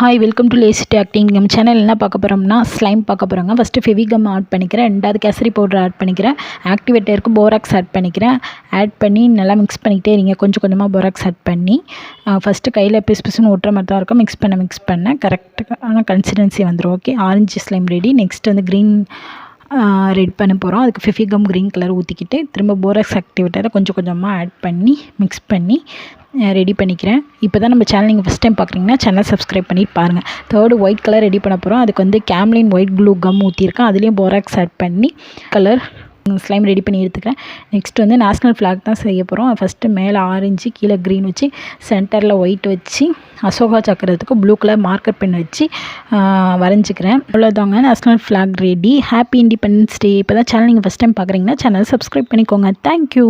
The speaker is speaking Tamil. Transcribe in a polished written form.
Hi welcome to Lacity acting. நம்ம சேனல் என்ன பார்க்க போகிறோம்னா ஸ்லைம் பார்க்க போகிறோங்க. ஃபஸ்ட்டு ஃபெவிகம் ஆட் பண்ணிக்கிறேன், ரெண்டாவது கேசரி பவுடர் ஆட் பண்ணிக்கிறேன், ஆக்டிவேட்டருக்கு போராக்ஸ் ஆட் பண்ணிக்கிறேன். ஆட் பண்ணி நல்லா மிக்ஸ் பண்ணிக்கிட்டே இருங்க. கொஞ்சம் கொஞ்சமாக போராக்ஸ் ஆட் பண்ணி ஃபஸ்ட்டு கையில் பிசுன்னு ஒட்டுற மாதிரி தான் இருக்கும். மிக்ஸ் பண்ண கரெக்டான கன்சிஸ்டன்சி வந்துடும். Okay, orange slime ready. Next வந்து க்ரீன் ரெடி பண்ண போகிறோம். அதுக்கு ஃபெவிகம் க்ரீன் கலர் ஊற்றிக்கிட்டு திரும்ப போராக்ஸ் ஆக்டிவேட்டரை கொஞ்சம் கொஞ்சமாக ஆட் பண்ணி மிக்ஸ் பண்ணி ரெடி பண்ணிக்கிறேன். இப்போ தான் நம்ம சேனல் நீங்கள் ஃபஸ்ட் டைம் பார்க்குறீங்கன்னா சேனல் சப்ஸ்கிரைப் பண்ணிட்டு பாருங்கள். தேர்டு ஒயிட் கலர் ரெடி பண்ண போகிறோம். அதுக்கு வந்து கேம்லின் ஒயிட் க்ளூ கம் ஊற்றிருக்கேன். அதுலேயும் போராக்ஸ் ஆட் பண்ணி கலர் ஸ்லைம் ரெடி பண்ணி எடுத்துக்கிறேன். நெக்ஸ்ட் வந்து நேஷ்னல் ஃப்ளாக் தான் செய்ய போகிறோம். ஃபஸ்ட்டு மேலே ஆரஞ்சு கீழே க்ரீன் வச்சு சென்டரில் ஒயிட் வச்சு அசோகா சக்கரத்துக்கு ப்ளூ கலர் மார்க்கர் பென் வச்சு வரைஞ்சிக்கிறேன். அவ்வளோதாங்க, national flag ready. Happy independence day. இப்போ தான் சேனல் நீங்கள் ஃபஸ்ட் டைம் பார்க்குறீங்கன்னா சேனல் சப்ஸ்கிரைப் பண்ணிக்கோங்க. தேங்க்யூ.